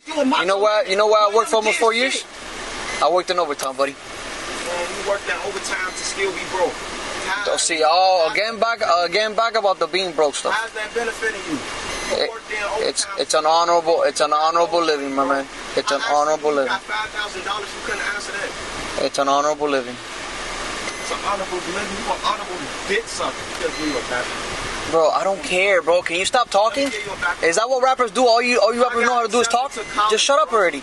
You know what? I worked for almost 4 years? I worked in overtime, buddy. Man, you worked that overtime to still be broke. Don't see, again back about the being broke stuff. How's that benefiting you? It's an honorable living, my man. It's an honorable living. You got $5,000, you couldn't answer that. It's an honorable living. It's an honorable living. You an honorable dick sucker. Because you a bastard. Bro, I don't care, bro. Can you stop talking? Is that what rappers do? All you rappers know how to do is talk? Just shut up already.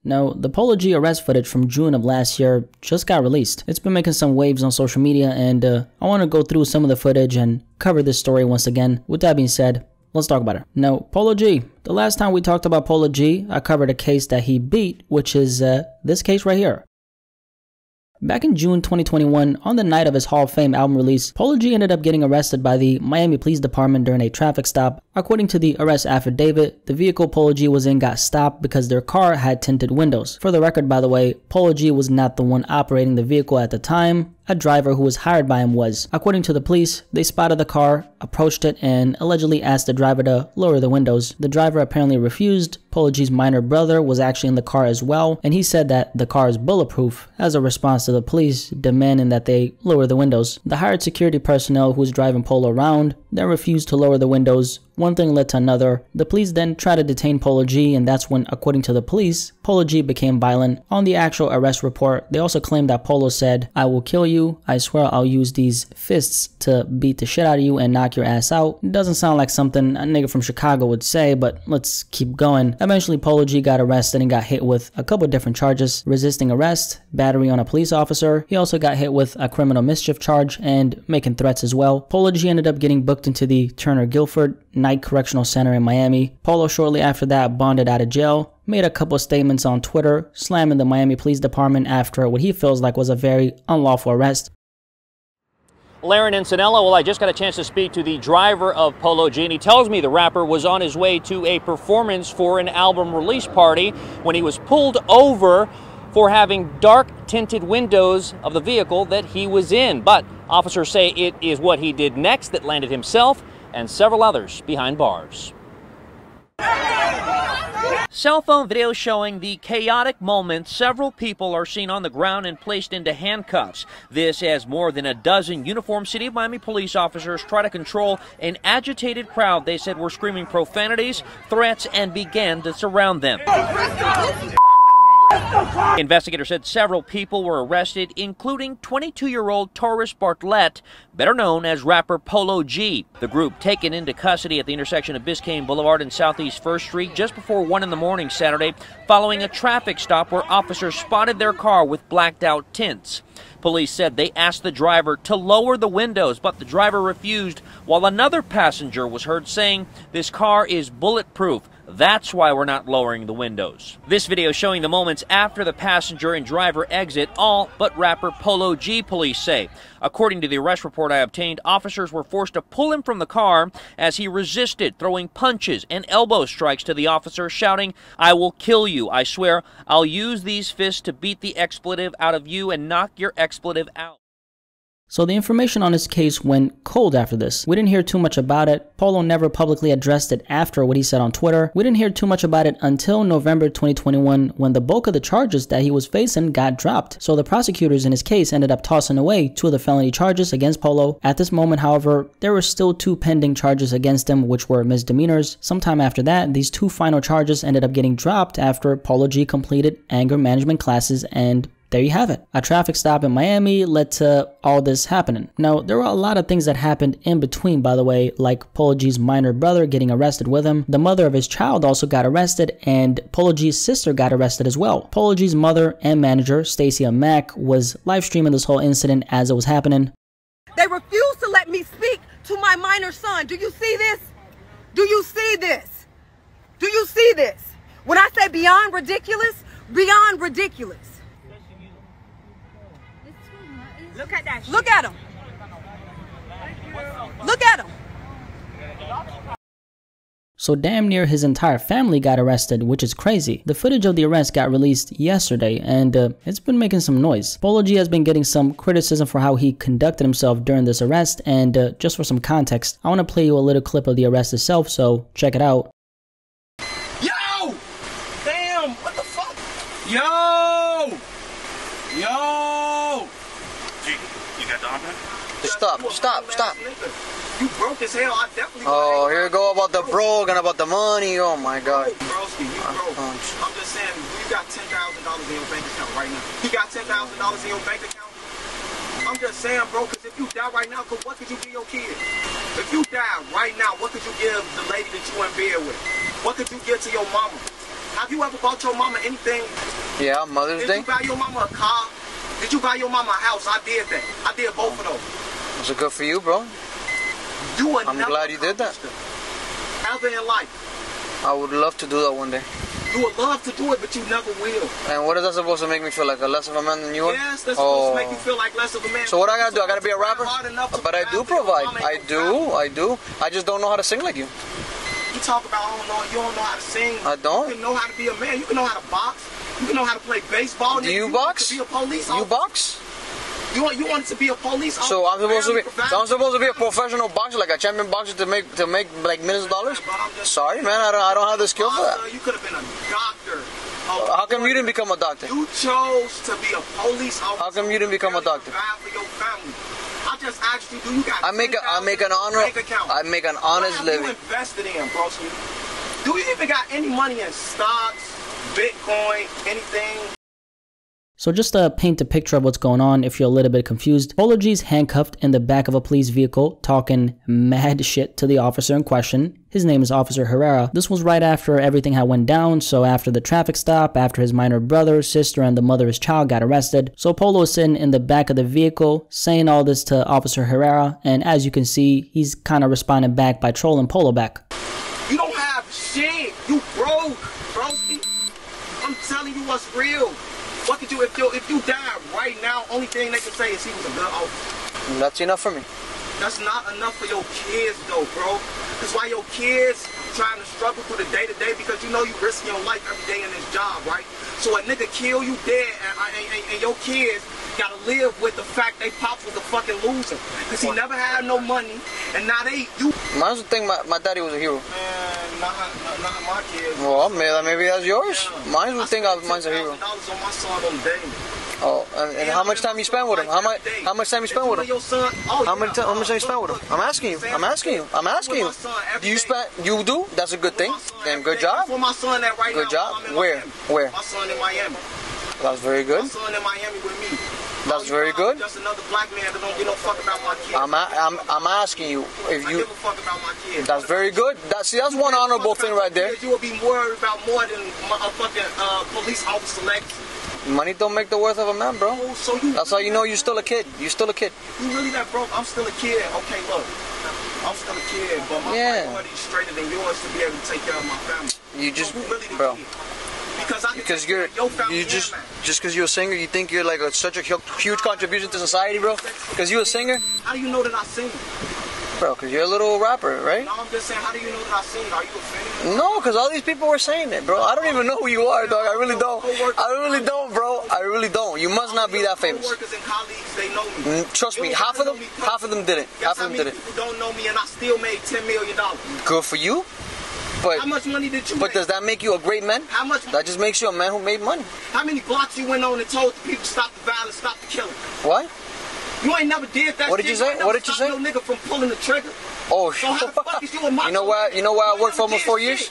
Now, the Polo G arrest footage from June of last year just got released. It's been making some waves on social media, and I want to go through some of the footage and cover this story once again. With that being said, let's talk about it. Now, Polo G. The last time we talked about Polo G, I covered a case that he beat, which is this case right here. Back in June 2021, on the night of his Hall of Fame album release, Polo G ended up getting arrested by the Miami Police Department during a traffic stop. According to the arrest affidavit, the vehicle Polo G was in got stopped because their car had tinted windows. For the record, by the way, Polo G was not the one operating the vehicle at the time. A driver who was hired by him was. According to the police, they spotted the car, approached it, and allegedly asked the driver to lower the windows. The driver apparently refused. Polo G's minor brother was actually in the car as well, and he said that the car is bulletproof as a response to the police demanding that they lower the windows. The hired security personnel who was driving Polo around then refused to lower the windows. One thing led to another. The police then tried to detain Polo G, and that's when, according to the police, Polo G became violent. On the actual arrest report, they also claimed that Polo said, "I will kill you. I swear I'll use these fists to beat the shit out of you and knock your ass out." It doesn't sound like something a nigga from Chicago would say, but let's keep going. Eventually, Polo G got arrested and got hit with a couple different charges: resisting arrest, battery on a police officer. He also got hit with a criminal mischief charge and making threats as well. Polo G ended up getting booked into the Turner Guilford Night Correctional Center in Miami. Polo shortly after that bonded out of jail, made a couple statements on Twitter, slamming the Miami Police Department after what he feels like was a very unlawful arrest. Laren Encinella, well, I just got a chance to speak to the driver of Polo G, and he tells me the rapper was on his way to a performance for an album release party when he was pulled over for having dark tinted windows of the vehicle that he was in. But officers say it is what he did next that landed himself and several others behind bars. Cell phone video showing the chaotic moment. Several people are seen on the ground and placed into handcuffs. This as more than a dozen uniformed City of Miami police officers try to control an agitated crowd. They said were screaming profanities, threats, and began to surround them. Investigators said several people were arrested, including 22-year-old Taurus Bartlett, better known as rapper Polo G. The group taken into custody at the intersection of Biscayne Boulevard and Southeast 1st Street just before 1 in the morning Saturday, following a traffic stop where officers spotted their car with blacked-out tints. Police said they asked the driver to lower the windows, but the driver refused, while another passenger was heard saying, "This car is bulletproof. That's why we're not lowering the windows." This video showing the moments after the passenger and driver exit, all but rapper Polo G, police say. According to the arrest report I obtained, officers were forced to pull him from the car as he resisted, throwing punches and elbow strikes to the officer, shouting, "I will kill you. I swear I'll use these fists to beat the expletive out of you and knock your expletive out." So the information on this case went cold after this. We didn't hear too much about it. Polo never publicly addressed it after what he said on Twitter. We didn't hear too much about it until November 2021 when the bulk of the charges that he was facing got dropped. So the prosecutors in his case ended up tossing away 2 of the felony charges against Polo. At this moment, however, there were still 2 pending charges against him, which were misdemeanors. Sometime after that, these 2 final charges ended up getting dropped after Polo G completed anger management classes, and there you have it. A traffic stop in Miami led to all this happening. Now, there were a lot of things that happened in between, by the way, like Polo G's minor brother getting arrested with him. The mother of his child also got arrested, and Polo G's sister got arrested as well. Polo G's mother and manager, Stacia Mack, was live streaming this whole incident as it was happening. They refused to let me speak to my minor son. Do you see this? Do you see this? Do you see this? When I say beyond ridiculous, beyond ridiculous. Look at that. Look at him. Look at him. So damn near his entire family got arrested, which is crazy. The footage of the arrest got released yesterday, and it's been making some noise. Polo G has been getting some criticism for how he conducted himself during this arrest, and just for some context, I want to play you a little clip of the arrest itself, so check it out. Yo! him. What the fuck? Yo! Yo! G, you got the armband? Stop. You broke as hell. I definitely. Oh, here we go about the broke and about the money. Oh my God. Broski, you broke. I'm just saying, you got $10,000 in your bank account right now. You got $10,000 in your bank account. I'm just saying, bro, because if you die right now, what could you give your kid? If you die right now, what could you give the lady that you in bed with? What could you give to your mama? Have you ever bought your mama anything? Yeah, Mother's Day. Did you buy your mama a car? Did you buy your mama a house? I did that. I did both of those. Was it good for you, bro? I'm glad you did that. Ever in life. I would love to do that one day. You would love to do it, but you never will. And what is that supposed to make me feel like? A less of a man than you are? Yes, that's supposed to make you feel like less of a man. So what I gotta do? I gotta be a rapper? But I do provide. I do. I just don't know how to sing like you. You talk about you don't know how to sing. I don't. You can know how to be a man. You can know how to box. You can know how to play baseball. Do you box? You want to be a police officer. You box? You wanted to be a police officer. So I'm supposed to be a professional boxer, like a champion boxer, to make like millions of dollars? Sorry, man, I don't have the skill for that. You could have been a doctor. How come you didn't become a doctor? You chose to be a police officer. How come you didn't become a doctor? For your family. I just asked you, do you got I make an honest living. You invested in, bro. Do you even got any money in stocks, Bitcoin, anything? So just to paint a picture of what's going on if you're a little bit confused, Polo G's handcuffed in the back of a police vehicle talking mad shit to the officer in question. His name is Officer Herrera. This was right after everything had went down, so after the traffic stop, after his minor brother, sister, and the mother of his child got arrested. So Polo is sitting in the back of the vehicle saying all this to Officer Herrera, and as you can see, he's kind of responding back by trolling Polo back. You don't have shit. You broke, broski. I'm telling you what's real. What could you, if you died right now, only thing they can say is he was a good officer. That's enough for me. That's not enough for your kids though, bro. That's why your kids trying to struggle through the day to day, because you know you risk your life every day in this job, right? So a nigga kill you dead and your kids gotta live with the fact they pops was a fucking loser. Cause he never had no money and now you. Mine would think my daddy was a hero. Man, not my kids. Well, maybe that's yours. Yeah. Mine would think mine's a hero. $10,000 on my son on day. Oh, and how much time you spend with him? How much time you spend with him? How much time you spend with him? I'm asking you. Do you spend? You do? That's a good thing. Damn, good job. Good job. Where? My son in Miami. That's very good. My son in Miami with me. That's very good. Just another black man that don't give no fuck about my kids. I'm asking you if you. I give a fuck about my kids. That's very good. That's one honorable thing right there. You will be worried about more than a fucking police officer legacy. Money don't make the worth of a man, bro. Oh, so that's how you know you're still a kid. You're still a kid. You really that broke? I'm still a kid. Okay, look. I'm still a kid, but my priority is straighter than yours to be able to take care of my family. You just, really bro. Because just because you're a singer, you think you're like such a huge contribution to society, bro? Because you're a singer? How do you know that I sing? Bro, because you're a little rapper, right? No, I'm just saying, how do you know that I sing? Are you offended? No, because all these people were saying it, bro. I don't even know who you are, dog. I really don't. Bro. I really don't. You must not be that famous. Coworkers and colleagues, they know me. Trust me, half of them didn't. Half of them didn't. People don't know me, and I still made $10 million. Good for you. But how much money did you make? But does that make you a great man? How much? That just makes you a man who made money. How many blocks you went on and told the people stop the violence, stop the killing? What? You ain't never did that. What did you say? What did you say? No nigga from pulling the trigger. Oh, so how the fuck is you a macho? You know why I worked for almost 4 years?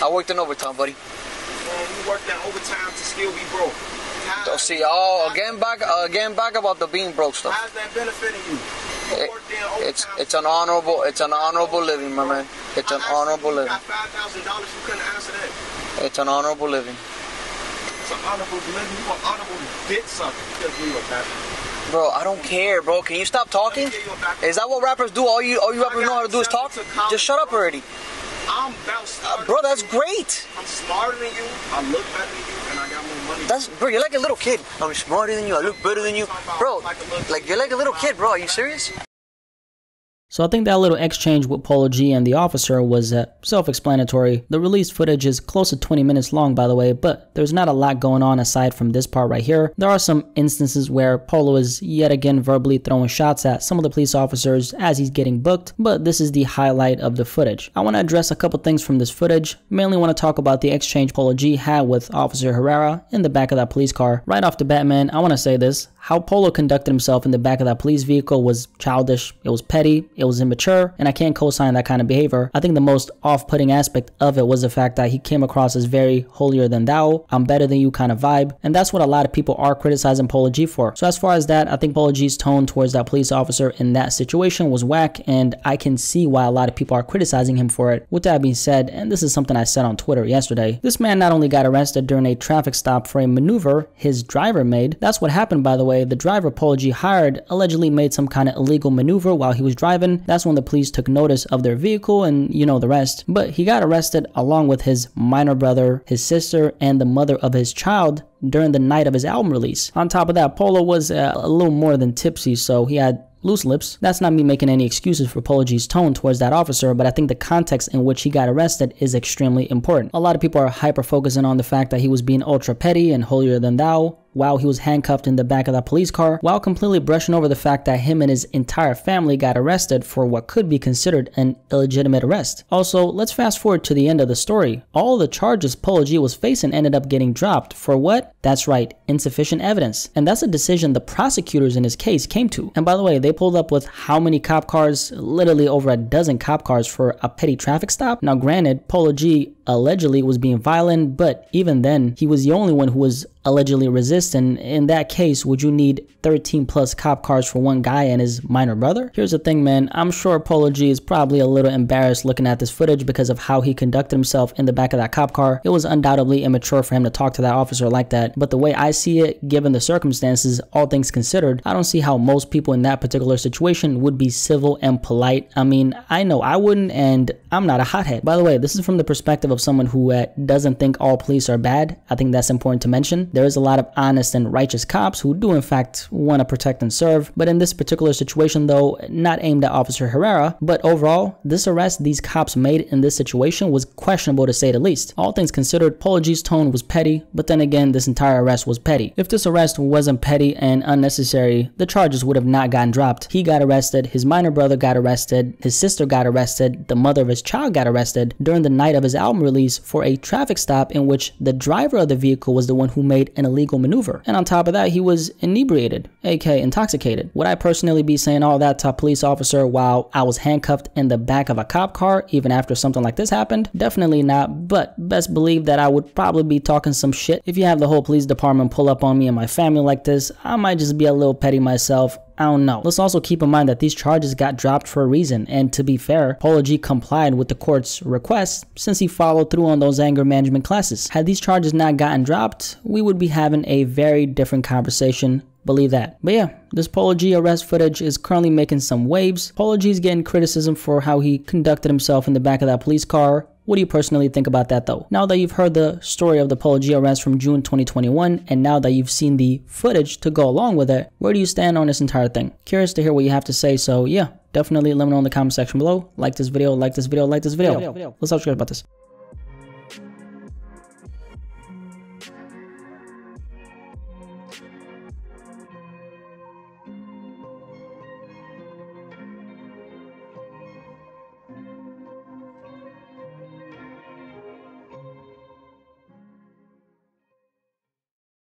I worked in overtime, buddy. Man, you worked that overtime to still be broke. See, again back about the being broke stuff. How's that benefiting you? It's an honorable living, my man. It's an honorable living. You got $5,000. You couldn't answer that. It's an honorable living. It's an honorable living. You an honorable dick sucker. Because you a bastard. Bro, I don't care, bro. Can you stop talking? Is that what rappers do? All you rappers know how to do is talk? Just shut up already. I'm about smarter bro, that's great. I'm smarter than you. I look better than you, and I got more money. Bro, you're like a little kid. I'm smarter than you. I look better than you. Bro, like you're like a little kid, bro. Are you serious? So I think that little exchange with Polo G and the officer was self-explanatory. The released footage is close to 20 minutes long, by the way, but there's not a lot going on aside from this part right here. There are some instances where Polo is yet again verbally throwing shots at some of the police officers as he's getting booked, but this is the highlight of the footage. I want to address a couple things from this footage. Mainly want to talk about the exchange Polo G had with Officer Herrera in the back of that police car. Right off the bat, man, I want to say this. How Polo conducted himself in the back of that police vehicle was childish, it was petty, it was immature, and I can't co-sign that kind of behavior. I think the most off-putting aspect of it was the fact that he came across as very holier than thou, I'm better than you kind of vibe, and that's what a lot of people are criticizing Polo G for. So as far as that, I think Polo G's tone towards that police officer in that situation was whack, and I can see why a lot of people are criticizing him for it. With that being said, and this is something I said on Twitter yesterday, this man not only got arrested during a traffic stop for a maneuver his driver made, that's what happened by the way. The driver Polo G hired allegedly made some kind of illegal maneuver while he was driving. That's when the police took notice of their vehicle and you know the rest. But he got arrested along with his minor brother, his sister, and the mother of his child during the night of his album release. On top of that, Polo was a little more than tipsy, so he had loose lips. That's not me making any excuses for Polo G's tone towards that officer, but I think the context in which he got arrested is extremely important. A lot of people are hyper focusing on the fact that he was being ultra petty and holier than thou while he was handcuffed in the back of that police car, while completely brushing over the fact that him and his entire family got arrested for what could be considered an illegitimate arrest. Also, let's fast forward to the end of the story. All the charges Polo G was facing ended up getting dropped. For what? That's right, insufficient evidence. And that's a decision the prosecutors in his case came to. And by the way, they pulled up with how many cop cars? Literally over a dozen cop cars for a petty traffic stop. Now granted, Polo G allegedly was being violent, but even then, he was the only one who was allegedly resistant. In that case, would you need 13 plus cop cars for one guy and his minor brother? Here's the thing, man. I'm sure Polo G is probably a little embarrassed looking at this footage because of how he conducted himself in the back of that cop car. It was undoubtedly immature for him to talk to that officer like that. But the way I see it, given the circumstances, all things considered, I don't see how most people in that particular situation would be civil and polite. I mean, I know I wouldn't, and I'm not a hothead. By the way, this is from the perspective of someone who doesn't think all police are bad. I think that's important to mention. There is a lot of honest and righteous cops who do in fact want to protect and serve, but in this particular situation though, not aimed at Officer Herrera, but overall, this arrest these cops made in this situation was questionable to say the least. All things considered, Polo G's tone was petty, but then again, this entire arrest was petty. If this arrest wasn't petty and unnecessary, the charges would have not gotten dropped. He got arrested, his minor brother got arrested, his sister got arrested, the mother of his child got arrested during the night of his album release for a traffic stop in which the driver of the vehicle was the one who made an illegal maneuver. And on top of that, he was inebriated, aka intoxicated. Would I personally be saying all that to a police officer while I was handcuffed in the back of a cop car even after something like this happened? Definitely not, but best believe that I would probably be talking some shit. If you have the whole police department pull up on me and my family like this, I might just be a little petty myself. I don't know. Let's also keep in mind that these charges got dropped for a reason, and to be fair, Polo G complied with the court's request since he followed through on those anger management classes. Had these charges not gotten dropped, we would be having a very different conversation. Believe that. But yeah, this Polo G arrest footage is currently making some waves. Polo G is getting criticism for how he conducted himself in the back of that police car. What do you personally think about that though? Now that you've heard the story of the Polo G arrest from June 2021, and now that you've seen the footage to go along with it, where do you stand on this entire thing? Curious to hear what you have to say, so yeah, definitely let me know in the comment section below. Like this video, like this video, like this video. Let's talk about this.